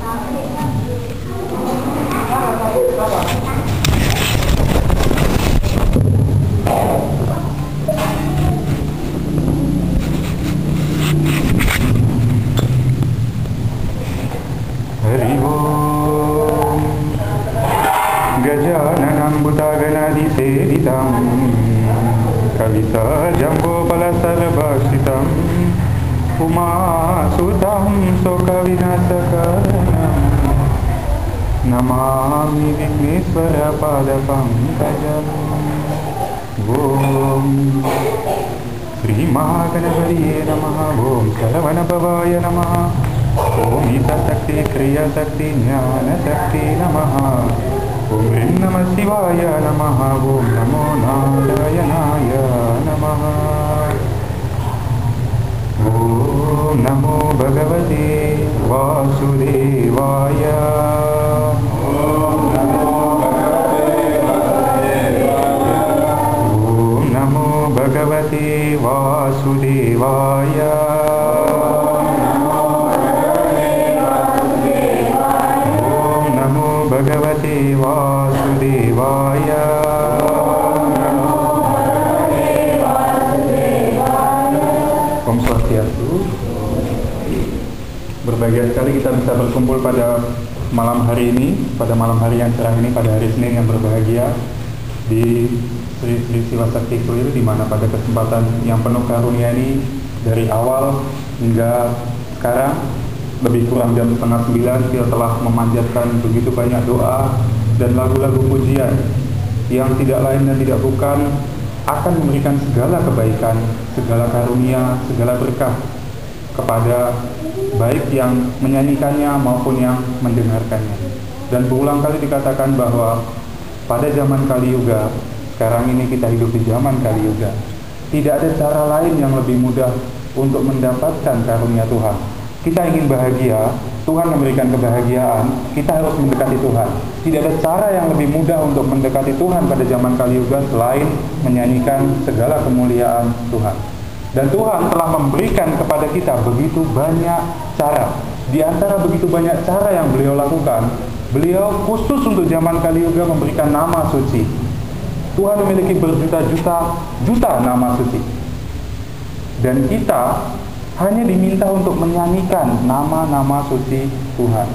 Hari Om Gajananam Bhutaganaधिसेवितं Kavita Jambo Balasarvasitam Umasutam Sokavinasakaranam Namami Vigneswara Padapankajam Om Sri Mahaganapatiye Namaha Om Saravanabhavaya Namaha Om Ita Sakti Kriya Sakti Jnana Sakti Namaha Om Rim Namah Shivaya Namaha Om Namo Narayanaya Namaha Om Namo Bhagavate Vasudevaya Om Namo Bhagavate Vasudevaya Bhagavate Vasudevaya. Om Swastiastu. Berbahagia sekali kita bisa berkumpul pada malam hari ini, pada malam hari yang cerah ini, pada hari Senin yang berbahagia di Sri Siwa Sakti Clear, di mana pada kesempatan yang penuh karunia ini dari awal hingga sekarang lebih kurang jam 8:30 kita telah memanjatkan begitu banyak doa dan lagu-lagu pujian yang tidak lain dan tidak bukan akan memberikan segala kebaikan, segala karunia, segala berkah kepada baik yang menyanyikannya maupun yang mendengarkannya. Dan berulang kali dikatakan bahwa pada zaman Kali Yuga, sekarang ini kita hidup di zaman Kali Yuga, tidak ada cara lain yang lebih mudah untuk mendapatkan karunia Tuhan. Kita ingin bahagia, Tuhan memberikan kebahagiaan, kita harus mendekati Tuhan. Tidak ada cara yang lebih mudah untuk mendekati Tuhan pada zaman Kali Yuga selain menyanyikan segala kemuliaan Tuhan. Dan Tuhan telah memberikan kepada kita begitu banyak cara. Di antara begitu banyak cara yang beliau lakukan, beliau khusus untuk zaman Kali Yuga memberikan nama suci. Tuhan memiliki berjuta-juta nama suci. Dan kita hanya diminta untuk menyanyikan nama-nama suci Tuhan.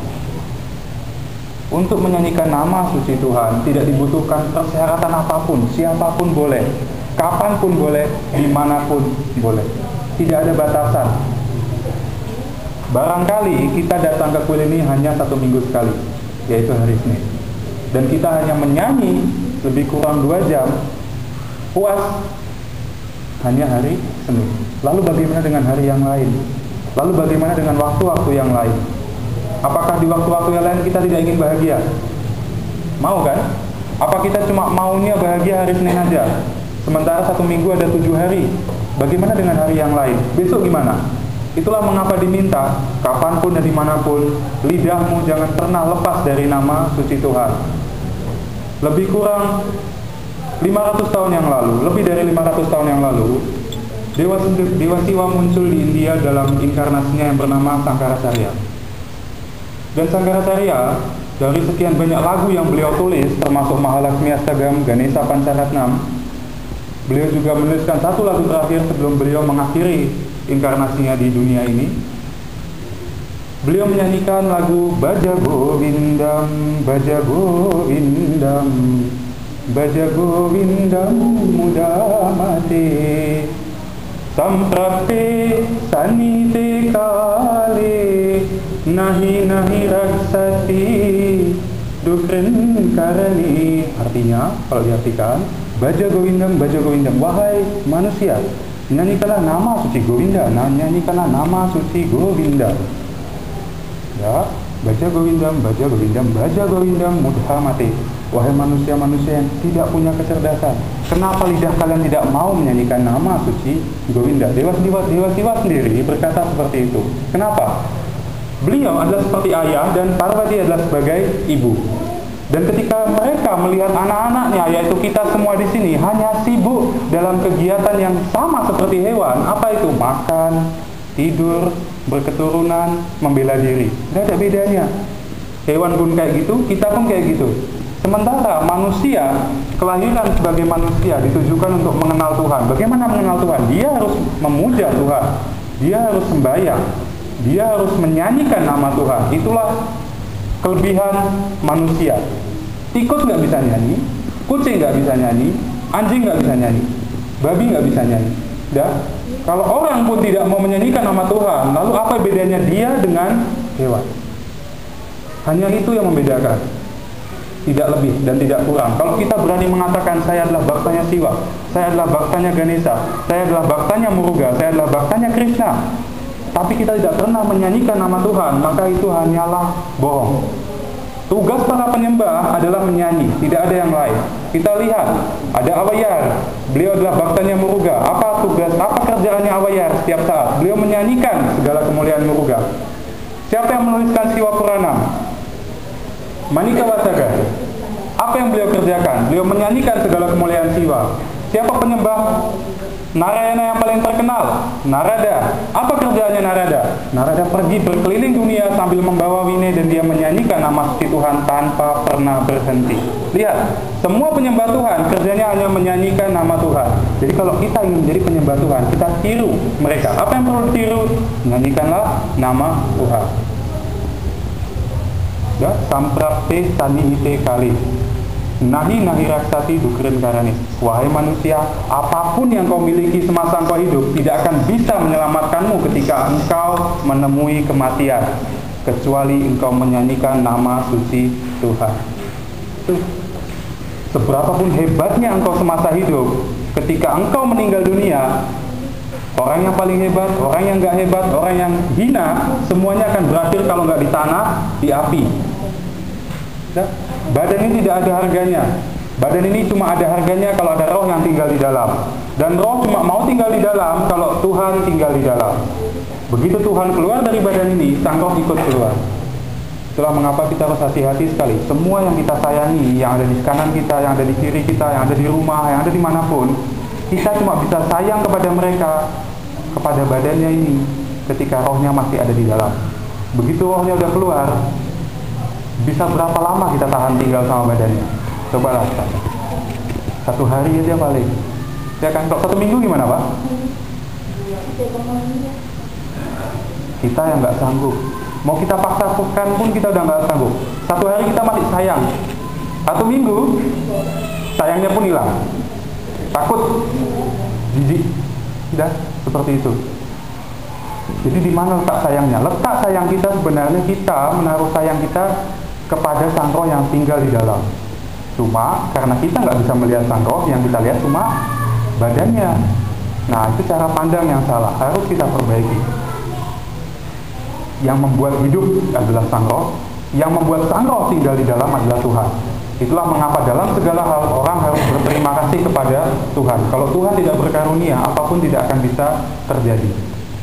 Untuk menyanyikan nama suci Tuhan tidak dibutuhkan persyaratan apapun, siapapun boleh, kapanpun boleh, dimanapun boleh. Tidak ada batasan. Barangkali kita datang ke kuil ini hanya 1 minggu sekali, yaitu hari Senin. Dan kita hanya menyanyi lebih kurang 2 jam, puas hanya hari Senin. Lalu bagaimana dengan hari yang lain? Lalu bagaimana dengan waktu-waktu yang lain? Apakah di waktu-waktu yang lain kita tidak ingin bahagia? Mau kan? Apa kita cuma maunya bahagia hari Senin aja? Sementara 1 minggu ada 7 hari. Bagaimana dengan hari yang lain? Besok gimana? Itulah mengapa diminta, kapanpun dan dimanapun, lidahmu jangan pernah lepas dari nama suci Tuhan. Lebih kurang 500 tahun yang lalu, lebih dari 500 tahun yang lalu, Dewa Siwa muncul di India dalam inkarnasinya yang bernama Sangkaracharya. Dan Sangkaracharya, dari sekian banyak lagu yang beliau tulis, termasuk Mahalakshmi Astagam, Ganesha Pancharatnam, beliau juga menuliskan satu lagu terakhir sebelum beliau mengakhiri inkarnasinya di dunia ini. Beliau menyanyikan lagu Bhaja Govindam, Bhaja Govindam, Bhaja Govindam mudamate Samprapte sanite kale nahi nahi raksati dukren karani. Artinya, kalau diartikan, Bhaja Govindam, Bhaja Govindam, wahai manusia, nyanyikanlah nama suci Govinda, nyanyikanlah nama suci Govinda. Ya, Bhaja Govindam, Bhaja Govindam, Bhaja Govindam mudhamate. Wahai manusia-manusia yang tidak punya kecerdasan, kenapa lidah kalian tidak mau menyanyikan nama suci Govinda? Dewa Siwa sendiri berkata seperti itu. Kenapa? Beliau adalah seperti ayah dan Parvati adalah sebagai ibu. Dan ketika mereka melihat anak-anaknya, yaitu kita semua di sini, hanya sibuk dalam kegiatan yang sama seperti hewan, apa itu? Makan, tidur, berketurunan, membela diri. Tidak ada bedanya. Hewan pun kayak gitu, kita pun kayak gitu. Sementara manusia, kelahiran sebagai manusia ditujukan untuk mengenal Tuhan. Bagaimana mengenal Tuhan? Dia harus memuja Tuhan, dia harus sembahyang, dia harus menyanyikan nama Tuhan. Itulah kelebihan manusia. Tikus nggak bisa nyanyi, kucing nggak bisa nyanyi, anjing nggak bisa nyanyi, babi nggak bisa nyanyi. Kalau orang pun tidak mau menyanyikan nama Tuhan, lalu apa bedanya dia dengan hewan? Hanya itu yang membedakan, tidak lebih dan tidak kurang. Kalau kita berani mengatakan saya adalah baktanya Siwa, saya adalah baktanya Ganesha, saya adalah baktanya Muruga, saya adalah baktanya Krishna, tapi kita tidak pernah menyanyikan nama Tuhan, maka itu hanyalah bohong. Tugas para penyembah adalah menyanyi, tidak ada yang lain. Kita lihat, ada Awayar, beliau adalah baktanya Muruga. Apa kerjaannya Awayar setiap saat? Beliau menyanyikan segala kemuliaan Muruga. Siapa yang menuliskan Siwa Purana? Manikawataka. Apa yang beliau kerjakan? Beliau menyanyikan segala kemuliaan Siwa. Siapa penyembah Narayana yang paling terkenal? Narada. Apa kerjaannya Narada? Narada pergi berkeliling dunia sambil membawa wine dan dia menyanyikan nama suci Tuhan tanpa pernah berhenti. Lihat, semua penyembah Tuhan kerjanya hanya menyanyikan nama Tuhan. Jadi kalau kita ingin menjadi penyembah Tuhan, kita tiru mereka. Apa yang perlu ditiru? Menyanyikanlah nama Tuhan. Ya, samprapte sanihite kali. Nahi raksati dukren karani. Wahai manusia, apapun yang kau miliki semasa engkau hidup tidak akan bisa menyelamatkanmu ketika engkau menemui kematian, kecuali engkau menyanyikan nama suci Tuhan. Tuh. Seberapapun hebatnya engkau semasa hidup, ketika engkau meninggal dunia, orang yang paling hebat, orang yang gak hebat, orang yang hina, semuanya akan berakhir kalau gak di tanah, di api. Badan ini tidak ada harganya. Badan ini cuma ada harganya kalau ada roh yang tinggal di dalam. Dan roh cuma mau tinggal di dalam kalau Tuhan tinggal di dalam. Begitu Tuhan keluar dari badan ini, sang roh ikut keluar. Itulah mengapa kita harus hati-hati sekali. Semua yang kita sayangi, yang ada di kanan kita, yang ada di kiri kita, yang ada di rumah, yang ada dimanapun, kita cuma bisa sayang kepada mereka, kepada badannya ini, ketika rohnya masih ada di dalam. Begitu rohnya udah keluar, bisa berapa lama kita tahan tinggal sama badannya? Cobalah. 1 hari aja paling. Ya kan? Kalau 1 minggu gimana, Pak? Kita yang nggak sanggup. Mau kita paksakan pun kita udah nggak sanggup. 1 hari kita masih sayang. 1 minggu, sayangnya pun hilang. Takut, jijik. Sudah, seperti itu. Jadi di mana letak sayangnya? Letak sayang kita sebenarnya kita menaruh sayang kita kepada sang roh yang tinggal di dalam. Cuma karena kita nggak bisa melihat sang roh, yang kita lihat cuma badannya. Nah, itu cara pandang yang salah, harus kita perbaiki. Yang membuat hidup adalah sang roh, yang membuat sang roh tinggal di dalam adalah Tuhan. Itulah mengapa dalam segala hal orang harus berterima kasih kepada Tuhan. Kalau Tuhan tidak berkarunia, apapun tidak akan bisa terjadi.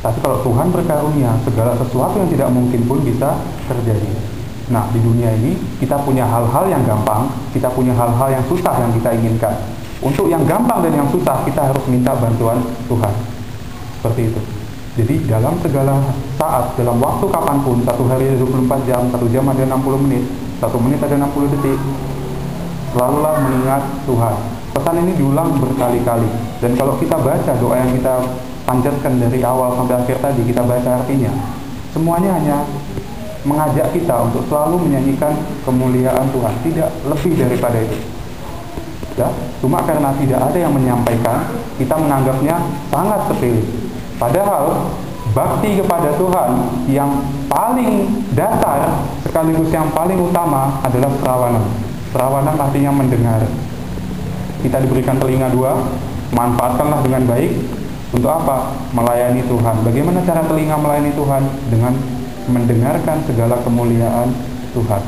Tapi kalau Tuhan berkarunia, segala sesuatu yang tidak mungkin pun bisa terjadi. Nah, di dunia ini kita punya hal-hal yang gampang, kita punya hal-hal yang susah yang kita inginkan. Untuk yang gampang dan yang susah, kita harus minta bantuan Tuhan. Seperti itu. Jadi dalam segala saat, dalam waktu kapanpun, 1 hari ada 24 jam, 1 jam ada 60 menit, 1 menit ada 60 detik, selalulah mengingat Tuhan. Pesan ini diulang berkali-kali. Dan kalau kita baca doa yang kita panjatkan dari awal sampai akhir tadi, kita baca artinya, semuanya hanya mengajak kita untuk selalu menyanyikan kemuliaan Tuhan, tidak lebih daripada itu. Ya, cuma karena tidak ada yang menyampaikan, kita menganggapnya sangat sepele. Padahal bakti kepada Tuhan yang paling dasar sekaligus yang paling utama adalah perawanan. Perawanan artinya mendengar. Kita diberikan telinga 2, manfaatkanlah dengan baik. Untuk apa? Melayani Tuhan. Bagaimana cara telinga melayani Tuhan? Dengan mendengarkan segala kemuliaan Tuhan.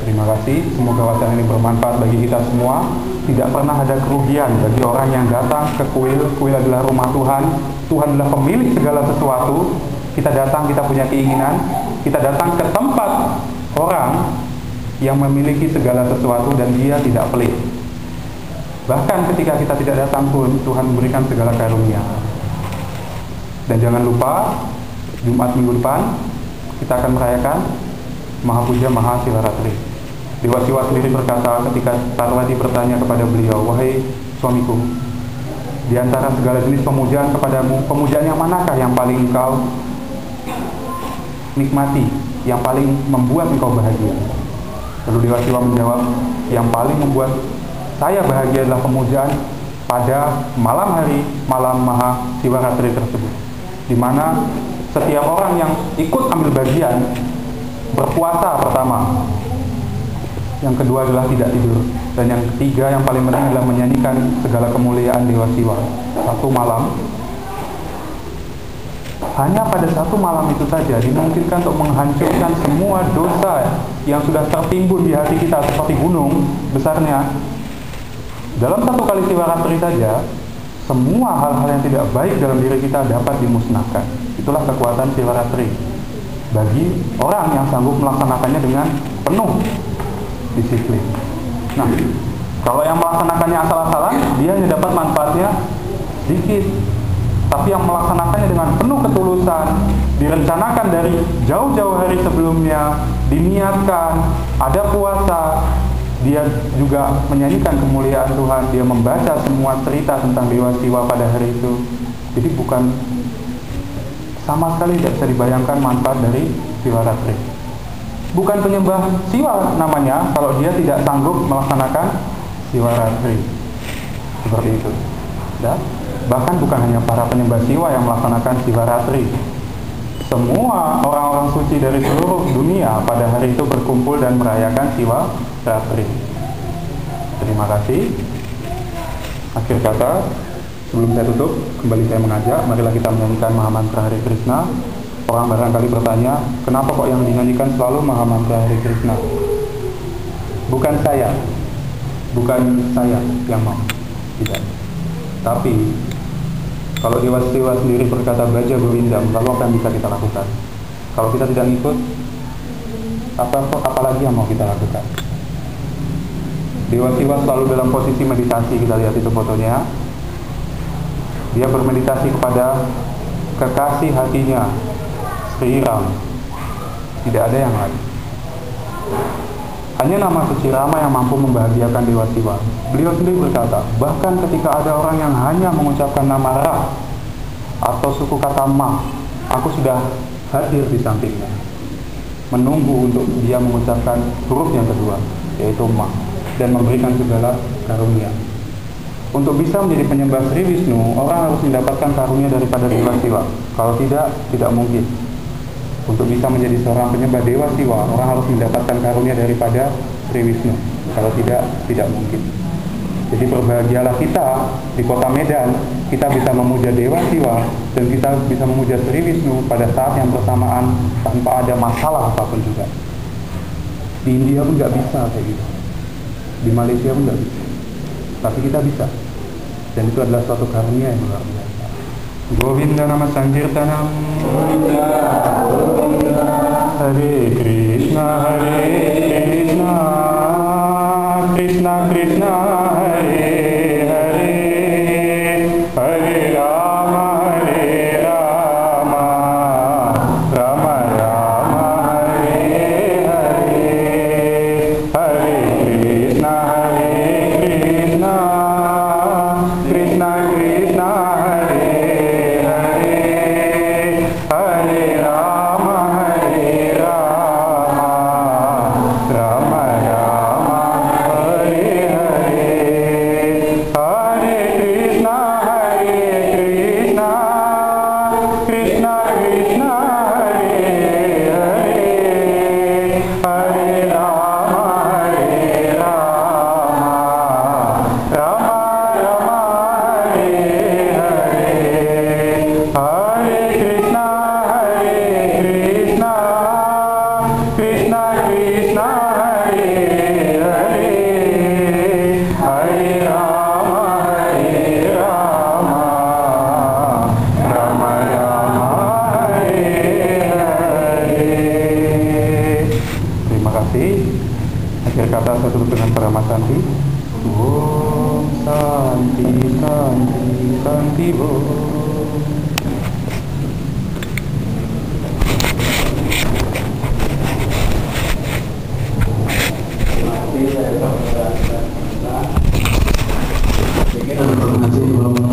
Terima kasih, semoga wacana ini bermanfaat bagi kita semua. Tidak pernah ada kerugian bagi orang yang datang ke kuil. Kuil adalah rumah Tuhan. Tuhan adalah pemilik segala sesuatu. Kita datang, kita punya keinginan. Kita datang ke tempat orang yang memiliki segala sesuatu dan dia tidak pelit. Bahkan ketika kita tidak datang pun Tuhan memberikan segala karunia. Dan jangan lupa, Jumat minggu depan kita akan merayakan Maha Puja Maha Sivaratri. Dewa Siwa sendiri berkata ketika Parwati bertanya kepada beliau, "Wahai suamiku, di antara segala jenis pemujaan kepadamu, pemujaan yang manakah yang paling engkau nikmati, yang paling membuat engkau bahagia?" Lalu Dewa Siwa menjawab, "Yang paling membuat saya bahagia adalah pemujaan pada malam hari, malam Maha Sivaratri tersebut, di mana setiap orang yang ikut ambil bagian berpuasa pertama, yang kedua adalah tidak tidur, dan yang ketiga yang paling penting adalah menyanyikan segala kemuliaan Dewa Siwa. Satu malam, hanya pada satu malam itu saja dimungkinkan untuk menghancurkan semua dosa yang sudah tertimbun di hati kita seperti gunung besarnya. Dalam satu kali Sivaratri saja, semua hal-hal yang tidak baik dalam diri kita dapat dimusnahkan. Itulah kekuatan Sivaratri bagi orang yang sanggup melaksanakannya dengan penuh disiplin. Nah, kalau yang melaksanakannya asal-asalan, dia hanya dapat manfaatnya sedikit. Tapi yang melaksanakannya dengan penuh ketulusan, direncanakan dari jauh-jauh hari sebelumnya, diniatkan, ada puasa, dia juga menyanyikan kemuliaan Tuhan, dia membaca semua cerita tentang Dewa Siwa pada hari itu. Jadi bukan sama sekali tidak bisa dibayangkan manfaat dari Sivaratri. Bukan penyembah Siwa namanya kalau dia tidak sanggup melaksanakan Sivaratri. Seperti itu. Dan bahkan bukan hanya para penyembah Siwa yang melaksanakan Sivaratri. Semua orang-orang suci dari seluruh dunia pada hari itu berkumpul dan merayakan Sivaratri. Terima kasih. Akhir kata, sebelum saya tutup, kembali saya mengajak, marilah kita menyanyikan Maha Mantra Hare Krishna. Orang barangkali bertanya, kenapa kok yang dinyanyikan selalu Maha Mantra Hare Krishna? Bukan saya yang mau, tidak. Tapi kalau Dewa Siwa sendiri berkata Baja Govindam, lalu apa yang bisa kita lakukan? Kalau kita tidak ikut, apalagi yang mau kita lakukan? Dewa Siwa selalu dalam posisi meditasi, kita lihat itu fotonya. Dia bermeditasi kepada kekasih hatinya, Sri Ram. Tidak ada yang lain. Hanya nama suci Rama yang mampu membahagiakan Dewa Siwa. Beliau sendiri berkata, bahkan ketika ada orang yang hanya mengucapkan nama Ra atau suku kata Ma, aku sudah hadir di sampingnya, menunggu untuk dia mengucapkan huruf yang kedua, yaitu Ma, dan memberikan segala karunia. Untuk bisa menjadi penyembah Sri Wisnu, orang harus mendapatkan karunia daripada Dewa Siwa. Kalau tidak, tidak mungkin. Untuk bisa menjadi seorang penyembah Dewa Siwa, orang harus mendapatkan karunia daripada Sri Wisnu. Kalau tidak, tidak mungkin. Jadi berbahagialah kita di kota Medan, kita bisa memuja Dewa Siwa dan kita bisa memuja Sri Wisnu pada saat yang bersamaan tanpa ada masalah apapun juga. Di India pun nggak bisa kayak gitu. Di Malaysia pun nggak bisa. Tapi kita bisa. Dan itu adalah suatu karunia yang luar biasa. Govinda nama sankirtanam, Hare Krishna Krishna Krishna Hare Hare, Hare Rama Rama Rama Hare Hare, Hare Krishna Krishna Krishna Hare Hare Rama Rama Rama Hare Hare, Hare Krishna Krishna Krishna Hare Hare, Hare Rama Rama Rama Hare Hare, Hare Krishna Krishna Krishna Krishna Hare Hare, Hare Rama Rama Rama Hare Hare. Terima kasih. Akhir kata saya tutup dengan Parama Santi. Om Santi Santi Santi Om. masih belum